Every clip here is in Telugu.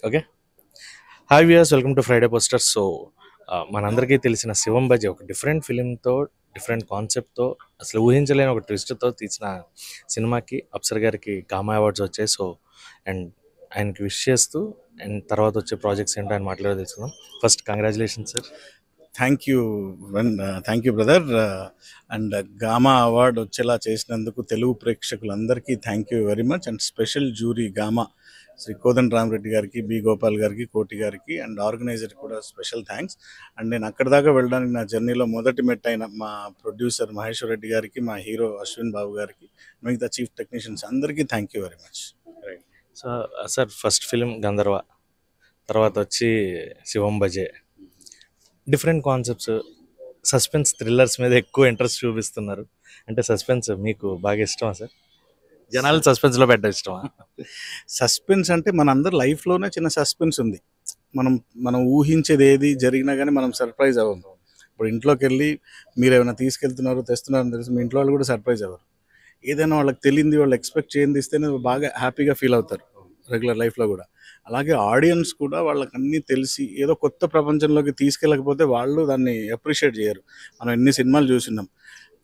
Okay. Hi viewers, welcome to Friday posters. So మనందరికీ తెలిసిన శివం బజీ ఒక డిఫరెంట్ ఫిలింతో, డిఫరెంట్ కాన్సెప్ట్తో, అసలు ఊహించలేని ఒక ట్విస్ట్తో తీసిన సినిమాకి అప్సర్ గారికి గామా అవార్డ్స్ వచ్చాయి. సో అండ్ ఆయనకి విష్ చేస్తూ అండ్ తర్వాత వచ్చే ప్రాజెక్ట్స్ ఏంటో ఆయన మాట్లాడో తెలుసుకుందాం. First congratulation sir. Thank you thank you brother. And Gama award వచ్చేలా చేసినందుకు తెలుగు ప్రేక్షకులందరికీ thank you very much. And special jury Gama Shri Kodanda Ramareddy గారికి, బి గోపాల్ గారికి, కోటి గారికి అండ్ ఆర్గనైజర్ కూడా స్పెషల్ థ్యాంక్స్. అండ్ నేను అక్కడి దాకా వెళ్ళడానికి నా జర్నీలో మొదటి మెట్టైన మా ప్రొడ్యూసర్ మహేశ్వర్ రెడ్డి గారికి, మా హీరో అశ్విన్ బాబు గారికి, మిగతా చీఫ్ టెక్నీషియన్స్ అందరికీ thank you very much. So sir, first film Gandharva, తర్వాత వచ్చి Shivam Bhaje, different concepts, suspense thrillers మీద ఎక్కువ ఇంట్రెస్ట్ చూపిస్తున్నారు. అంటే సస్పెన్స్ మీకు బాగా ఇష్టమా సార్? జనాలు సస్పెన్స్లో పెట్ట ఇష్టమా? సస్పెన్స్ అంటే మనందరి లైఫ్లోనే చిన్న సస్పెన్స్ ఉంది. మనం మనం ఊహించేది ఏది జరిగినా కానీ మనం సర్ప్రైజ్ అవ్వము. ఇప్పుడు ఇంట్లోకి వెళ్ళి మీరు ఏమైనా తీసుకెళ్తున్నారు, తెస్తున్నారని తెలిసి మీ ఇంట్లో వాళ్ళు కూడా సర్ప్రైజ్ అవ్వరు. ఏదైనా వాళ్ళకి తెలియంది, వాళ్ళు ఎక్స్పెక్ట్ చేయంది ఇస్తేనే బాగా హ్యాపీగా ఫీల్ అవుతారు రెగ్యులర్ లైఫ్లో కూడా. అలాగే ఆడియన్స్ కూడా వాళ్ళకి అన్నీ తెలిసి ఏదో కొత్త ప్రపంచంలోకి తీసుకెళ్ళకపోతే వాళ్ళు దాన్ని అప్రిషియేట్ చేయరు. మనం ఎన్ని సినిమాలు చూస్తున్నాం,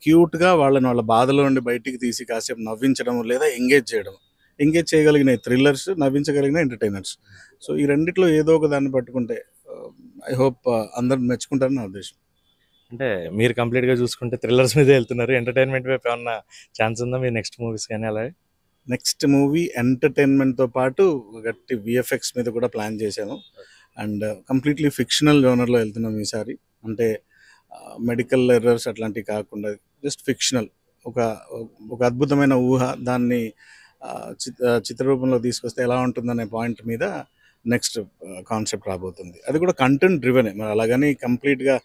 క్యూట్గా వాళ్ళని వాళ్ళ బాధలో నుండి బయటికి తీసి కాసేపు నవ్వించడం లేదా ఎంగేజ్ చేయగలిగిన థ్రిల్లర్స్, నవ్వించగలిగిన ఎంటర్టైనర్స్. సో ఈ రెండిట్లో ఏదో ఒక దాన్ని పట్టుకుంటే ఐ హోప్ అందరు మెచ్చుకుంటారని నా ఉద్దేశం. అంటే మీరు కంప్లీట్గా చూసుకుంటే థ్రిల్లర్స్ మీదే వెళ్తున్నారు. ఎంటర్టైన్మెంట్ వైపు ఏమన్నా ఛాన్స్ ఉందా మీ నెక్స్ట్ మూవీస్ కానీ అలాగే? నెక్స్ట్ మూవీ ఎంటర్టైన్మెంట్తో పాటు గట్టి విఎఫ్ఎక్స్ మీద కూడా ప్లాన్ చేశాను. అండ్ కంప్లీట్లీ ఫిక్షనల్ జోనర్లో వెళ్తున్నాం ఈసారి. అంటే మెడికల్ ఎర్రర్స్ అట్లాంటివి కాకుండా జస్ట్ ఫిక్షనల్, ఒక ఒక అద్భుతమైన ఊహ, దాన్ని చిత్రరూపంలో తీసుకొస్తే ఎలా ఉంటుందనే పాయింట్ మీద నెక్స్ట్ కాన్సెప్ట్ రాబోతుంది. అది కూడా కంటెంట్ డ్రివెనే, మరి అలాగని కంప్లీట్గా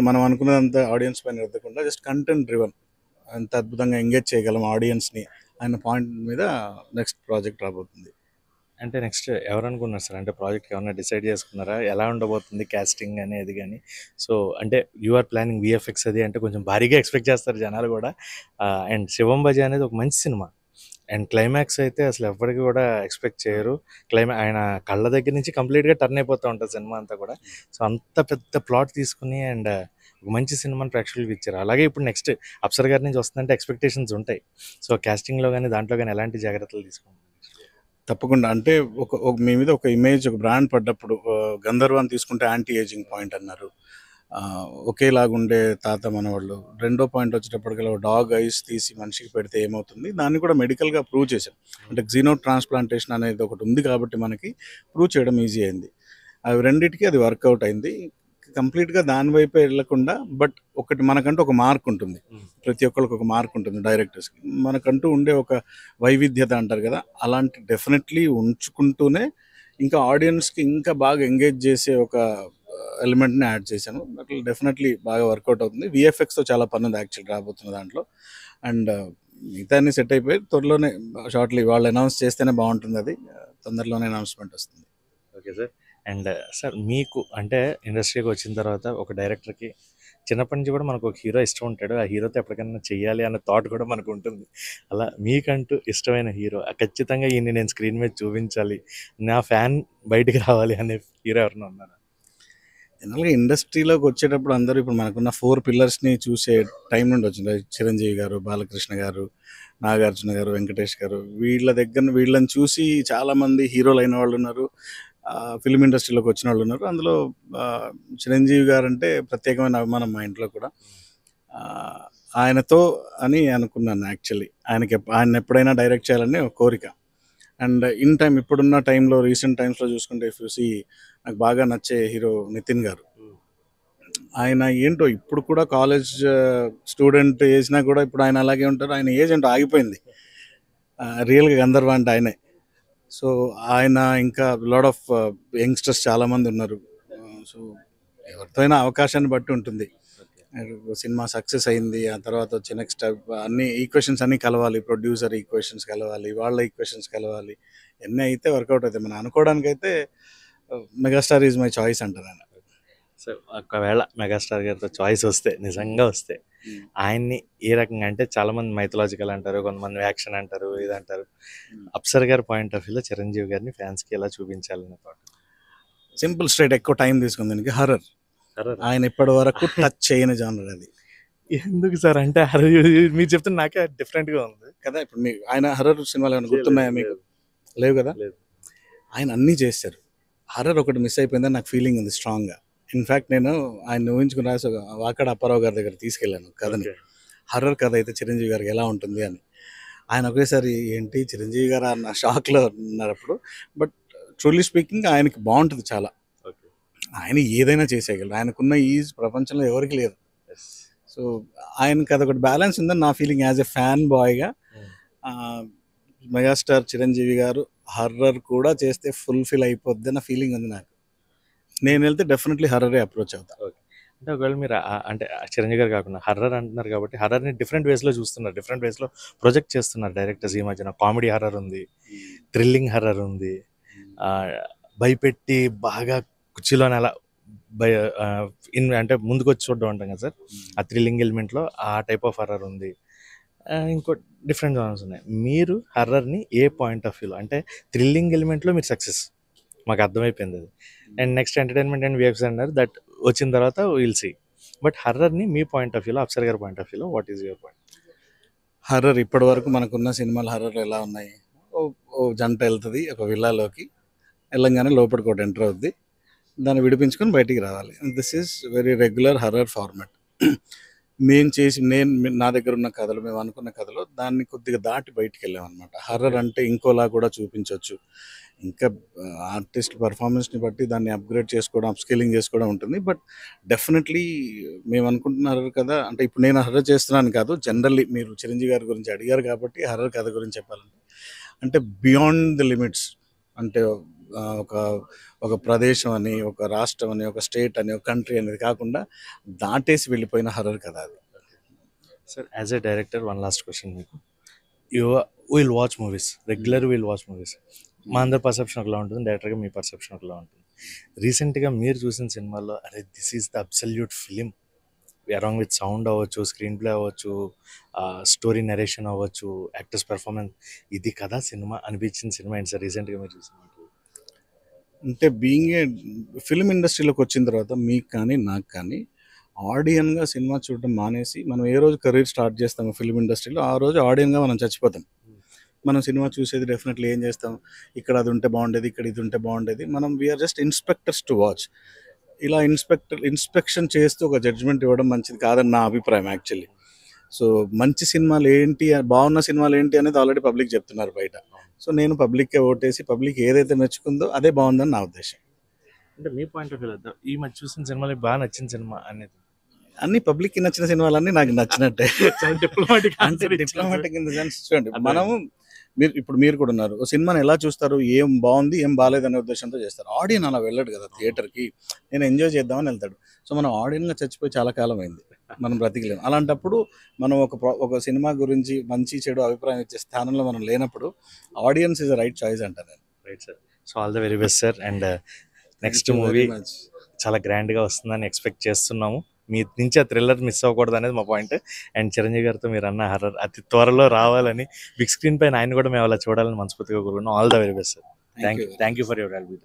మనం అనుకున్నదంతా ఆడియన్స్ పైన రుద్దకుండా జస్ట్ కంటెంట్ డ్రివెన్, ఎంత అద్భుతంగా ఎంగేజ్ చేయగలం ఆడియన్స్ని అన్న పాయింట్ మీద నెక్స్ట్ ప్రాజెక్ట్ రాబోతుంది. అంటే నెక్స్ట్ ఎవరు అనుకున్నారు సార్? అంటే ప్రాజెక్ట్ ఏమన్నా డిసైడ్ చేసుకున్నారా? ఎలా ఉండబోతుంది క్యాస్టింగ్ అనేది కానీ? సో అంటే యు ఆర్ ప్లానింగ్ విఎఫ్ఎక్స్ అది అంటే కొంచెం భారీగా ఎక్స్పెక్ట్ చేస్తారు జనాలు కూడా. అండ్ శివం బజీ అనేది ఒక మంచి సినిమా. అండ్ క్లైమాక్స్ అయితే అసలు ఎవ్వరికి కూడా ఎక్స్పెక్ట్ చేయరు. ఆయన కళ్ళ దగ్గర నుంచి కంప్లీట్గా టర్న్ అయిపోతూ ఉంటుంది సినిమా అంతా కూడా. సో అంత పెద్ద ప్లాట్ తీసుకుని అండ్ ఒక మంచి సినిమాని ప్రేక్షకులకు ఇచ్చారు. అలాగే ఇప్పుడు నెక్స్ట్ అప్సర్ గారి నుంచి వస్తుందంటే ఎక్స్పెక్టేషన్స్ ఉంటాయి. సో కాస్టింగ్లో కానీ దాంట్లో కానీ ఎలాంటి జాగ్రత్తలు తీసుకుంటారు? తప్పకుండా. అంటే మీ మీద ఒక ఇమేజ్, ఒక బ్రాండ్ పడ్డప్పుడు గంధర్వాన్ని తీసుకుంటే యాంటీ ఏజింగ్ పాయింట్ అన్నారు. ఒకేలాగుండే తాత మనవాళ్ళు. రెండో పాయింట్ వచ్చేటప్పటికల్లా డాగ్ ఐస్ తీసి మనిషికి పెడితే ఏమవుతుంది, దాన్ని కూడా మెడికల్గా ప్రూవ్ చేశాం. అంటే జీనో ట్రాన్స్ప్లాంటేషన్ అనేది ఒకటి ఉంది కాబట్టి మనకి ప్రూవ్ చేయడం ఈజీ అయింది. అవి రెండింటికి అది వర్కౌట్ అయింది. కంప్లీట్గా దాని వైపే వెళ్ళకుండా, బట్ ఒకటి మనకంటూ ఒక మార్క్ ఉంటుంది. ప్రతి ఒక్కరికి ఒక మార్క్ ఉంటుంది డైరెక్టర్స్కి. మనకంటూ ఉండే ఒక వైవిధ్యత అంటారు కదా, అలాంటి డెఫినెట్లీ ఉంచుకుంటూనే ఇంకా ఆడియన్స్కి ఇంకా బాగా ఎంగేజ్ చేసే ఒక ఎలిమెంట్ని యాడ్ చేశాను. అట్లా డెఫినెట్లీ బాగా వర్కౌట్ అవుతుంది. విఎఫ్ఎక్స్తో చాలా పని ఉంది యాక్చువల్ రాబోతున్న దాంట్లో. అండ్ మిగతా అన్ని సెట్ అయిపోయి త్వరలోనే షార్ట్లీ వాళ్ళు అనౌన్స్ చేస్తేనే బాగుంటుంది. అది తొందరలోనే అనౌన్స్మెంట్ వస్తుంది. Okay sir. అండ్ సార్, మీకు అంటే ఇండస్ట్రీకి వచ్చిన తర్వాత ఒక డైరెక్టర్కి చిన్నప్పటి నుంచి కూడా మనకు ఒక హీరో ఇష్టం ఉంటాడు. ఆ హీరోతో ఎప్పటికైనా చెయ్యాలి అన్న థాట్ కూడా మనకు ఉంటుంది. అలా మీకంటూ ఇష్టమైన హీరో, ఖచ్చితంగా ఈయన్ని నేను స్క్రీన్ మీద చూపించాలి, నా ఫ్యాన్ బయటికి రావాలి అనే హీరో ఎవరైనా ఉన్నారా? జనరల్గా ఇండస్ట్రీలోకి వచ్చేటప్పుడు అందరూ ఇప్పుడు మనకున్న 4 పిల్లర్స్ని చూసే టైం నుండి వచ్చింది. చిరంజీవి గారు, బాలకృష్ణ గారు, నాగార్జున గారు, వెంకటేష్ గారు, వీళ్ళని చూసి చాలామంది హీరోలు అయిన వాళ్ళు ఉన్నారు, ఫిల్మ్ ఇండస్ట్రీలోకి వచ్చిన వాళ్ళు ఉన్నారు. అందులో చిరంజీవి గారు అంటే ప్రత్యేకమైన అభిమానం మా ఇంట్లో కూడా. ఆ, ఆయనతో అని అనుకున్నాను యాక్చువల్లీ. ఆయన ఎప్పుడైనా డైరెక్ట్ చేయాలని ఒక కోరిక. అండ్ ఇన్ టైం, ఇప్పుడున్న టైంలో రీసెంట్ టైమ్స్లో చూసుకుంటే చూసి నాకు బాగా నచ్చే హీరో నితిన్ గారు. ఆయన ఏంటో ఇప్పుడు కూడా కాలేజ్ స్టూడెంట్ వేసినా కూడా ఇప్పుడు ఆయన అలాగే ఉంటారు. ఆయన ఏజ్ అంటే ఆగిపోయింది. రియల్గా గంధర్వ అంటే ఆయనే. సో ఆయన ఇంకా లాడ్ ఆఫ్ యంగ్స్టర్స్ చాలామంది ఉన్నారు. సో ఎవరితో అయినా అవకాశాన్ని బట్టి ఉంటుంది. సినిమా సక్సెస్ అయింది, ఆ తర్వాత వచ్చే నెక్స్ట్ అన్ని ఈక్వేషన్స్ అన్నీ కలవాలి. ప్రొడ్యూసర్ ఈక్వేషన్స్ కలవాలి, వాళ్ళ ఈక్వేషన్స్ కలవాలి. ఎన్ని అయితే వర్కౌట్ అవుతాయి. మనం అనుకోవడానికైతే మెగాస్టార్ ఈజ్ మై చాయిస్ అంటారు ఆయన. సో ఒకవేళ మెగాస్టార్ గారితో చాయిస్ వస్తే, నిజంగా వస్తే ఆయన్ని ఏ రకంగా, అంటే చాలా మంది మైథలాజికల్ అంటారు, కొంతమంది యాక్షన్ అంటారు, ఇదంటారు. అప్సర్ గారి పాయింట్ ఆఫ్ వ్యూలో చిరంజీవి గారిని ఫ్యాన్స్కి ఎలా చూపించాలనే థాట్. సింపుల్ స్ట్రైట్, ఎక్కువ టైం తీసుకుంది దీనికి. హర్రర్ ఆయన ఇప్పటి వరకు టచ్ చేయని జానర్ అది ఎందుకు సార్ అంటే మీరు చెప్తున్న నాకే డిఫరెంట్గా ఉంది కదా. ఇప్పుడు మీ ఆయన హర్రర్ సినిమాలు ఏమైనా గుర్తున్నాయా మీకు? లేవు కదా. లేదు. ఆయన అన్నీ చేశారు. హర్రర్ ఒకటి మిస్ అయిపోయిందని నాకు ఫీలింగ్ ఉంది స్ట్రాంగ్గా. ఇన్ఫ్యాక్ట్ నేను ఆయన ఊహించుకుని రాసి వాకాడ అప్పారావు గారి దగ్గర తీసుకెళ్ళాను కథని. హర్రర్ కథ అయితే చిరంజీవి గారికి ఎలా ఉంటుంది అని. ఆయన ఒకేసారి ఏంటి చిరంజీవి గారు అన్న షాక్లో ఉన్నారు అప్పుడు. బట్ ట్రూలీ స్పీకింగ్ ఆయనకి బాగుంటుంది చాలా. ఆయన ఏదైనా చేసేయగలరు. ఆయనకున్న ఈ ప్రపంచంలో ఎవరికి లేదు. సో ఆయనకి అదొకటి బ్యాలెన్స్ ఉందని నా ఫీలింగ్ యాజ్ ఎ ఫ్యాన్ బాయ్గా. మెగాస్టార్ చిరంజీవి గారు హర్రర్ కూడా చేస్తే ఫుల్ఫిల్ అయిపోద్ది అన్న ఫీలింగ్ ఉంది నాకు. నేను వెళ్తే డెఫినెట్లీ హర్రరే అప్రోచ్ అవుతా. అంటే ఒకవేళ మీరు అంటే చిరంజీవి గారు కాకుండా హర్రర్ అంటున్నారు కాబట్టి హర్రర్ని డిఫరెంట్ వేస్లో చూస్తున్నారు, డిఫరెంట్ వేస్లో ప్రొజెక్ట్ చేస్తున్నారు డైరెక్టర్స్ ఈ మధ్యన. కామెడీ హర్రర్ ఉంది, థ్రిల్లింగ్ హర్రర్ ఉంది, భయపెట్టి బాగా కుర్చీలోనే అలా అంటే ముందుకు వచ్చి చూడడం అంటాం కదా సార్, ఆ థ్రిల్లింగ్ ఎలిమెంట్లో ఆ టైప్ ఆఫ్ హర్రర్ ఉంది. ఇంకో డిఫరెంట్ జానర్స్ ఉన్నాయి. మీరు హర్రర్ని ఏ పాయింట్ ఆఫ్ వ్యూలో, అంటే థ్రిల్లింగ్ ఎలిమెంట్లో మీరు సక్సెస్, మాకు అర్థమైపోయింది అది. And next entertainment and VFX అన్నారు, దట్ వచ్చిన తర్వాత విల్ సీ. బట్ హర్రర్ని మీ పాయింట్ ఆఫ్ వ్యూలో, అప్సర్ గారి పాయింట్ ఆఫ్ వ్యూలో what is your point? Horror ఇప్పటి వరకు మనకున్న సినిమాలు హర్రర్ ఎలా ఉన్నాయి? ఓ జంట వెళ్తుంది ఒక విల్లాలోకి, వెళ్ళంగానే లోపలికి ఒకటి ఎంటర్ అవుద్ది, దాన్ని విడిపించుకొని బయటికి రావాలి. This is very regular horror format. నా దగ్గర ఉన్న కథలు, మేము అనుకున్న కథలో దాన్ని కొద్దిగా దాటి బయటికి వెళ్ళామన్నమాట. హర్రర్ అంటే ఇంకోలా కూడా చూపించవచ్చు. ఇంకా ఆర్టిస్ట్ పర్ఫార్మెన్స్ని బట్టి దాన్ని అప్గ్రేడ్ చేసుకోవడం, అప్స్కేలింగ్ చేసుకోవడం ఉంటుంది. బట్ డెఫినెట్లీ మేము అనుకుంటున్నారు కదా, అంటే ఇప్పుడు నేను హర్రర్ చేస్తున్నాను కాదు, జనరల్లీ మీరు చిరంజీవి గారి గురించి అడిగారు కాబట్టి హర్రర్ కథ గురించి చెప్పాలంటే, అంటే బియాండ్ ది లిమిట్స్, అంటే ఒక ప్రదేశం అని, ఒక రాష్ట్రం అని, ఒక స్టేట్ అని, ఒక కంట్రీ అనేది కాకుండా దాటేసి వెళ్ళిపోయిన హర్రర్ కదా అది. Sir as a director one last question మీకు. You will watch movies, regular will watch movies. మా అందరి పర్సెప్షన్ ఒకలా ఉంటుంది, డైరెక్టర్గా మీ పర్సెప్షన్ ఒకలా ఉంటుంది. రీసెంట్గా మీరు చూసిన సినిమాల్లో అరే this is the absolute film, along with sound అవ్వచ్చు, స్క్రీన్ ప్లే అవ్వచ్చు, స్టోరీ నరేషన్ అవ్వచ్చు, యాక్టర్స్ పెర్ఫార్మెన్స్, ఇది కదా సినిమా అనిపించిన సినిమా ఏంటి సార్ రీసెంట్గా మీరు చూసిన? అంటే బీయింగ్ ఏ ఫిల్మ్ ఇండస్ట్రీలోకి వచ్చిన తర్వాత మీకు కానీ నాకు కానీ ఆడియన్గా సినిమా చూడడం మానేసి, మనం ఏ రోజు కెరీర్ స్టార్ట్ చేస్తాము ఫిల్మ్ ఇండస్ట్రీలో, ఆ రోజు ఆడియన్గా మనం చచ్చిపోతాం. మనం సినిమా చూసేది డెఫినెట్లీ ఏం చేస్తాం, ఇక్కడ అది ఉంటే బాగుండేది, ఇక్కడ ఇది ఉంటే బాగుండేది. మనం we're just inspectors to watch. ఇలా ఇన్స్పెక్షన్ చేస్తూ ఒక జడ్జ్మెంట్ ఇవ్వడం మంచిది కాదని నా అభిప్రాయం యాక్చువల్లీ. సో మంచి సినిమాలు ఏంటి, బాగున్న సినిమాలు ఏంటి అనేది ఆల్రెడీ పబ్లిక్ చెప్తున్నారు బయట. సో నేను పబ్లిక్కే ఓటేసి పబ్లిక్ ఏదైతే మెచ్చుకుందో అదే బాగుందని నా ఉద్దేశం. అంటే మీ పాయింట్ ఆఫ్ వ్యూ ఈ మధ్య చూసిన సినిమాలు బాగా నచ్చిన సినిమా అనేది? అన్ని పబ్లిక్కి నచ్చిన సినిమాలన్నీ నాకు నచ్చినట్టే. డిప్లొమాటిక్ అంటే డిప్లొమాటిక్ ఇన్ ద సెన్స్ చూడండి, మనము మీరు కూడా ఉన్నారు, ఓ సినిమాని ఎలా చూస్తారు, ఏం బాగుంది ఏం బాగాలేదు అనే ఉద్దేశంతో చేస్తారు. ఆడియన్ అలా వెళ్ళడు కదా థియేటర్కి, నేను ఎంజాయ్ చేద్దామని వెళ్తాడు. సో మనం ఆడియన్గా చచ్చిపోయి చాలా కాలం అయింది, మనం బ్రతికలేము. అలాంటప్పుడు మనం ఒక సినిమా గురించి మంచి చెడు అభిప్రాయం ఇచ్చే స్థానంలో మనం లేనప్పుడు ఆడియన్స్ ఇస్ రైట్ చాయిస్ అంటాను నేను. Right sir. So all the very best sir. And next movie చాలా గ్రాండ్గా వస్తుందని ఎక్స్పెక్ట్ చేస్తున్నాము. మీ నుంచి ఆ థ్రిల్లర్ మిస్ అవ్వకూడదు అనేది మా పాయింట్. అండ్ చిరంజీవి గారితో మీరు అన్న హర్రర్ అతి త్వరలో రావాలని, బిగ్ స్క్రీన్ పైన ఆయన కూడా మేము అలా చూడాలని మనస్ఫూర్తిగా కోరుకున్నాం. All the very best sir. Thank you for your help.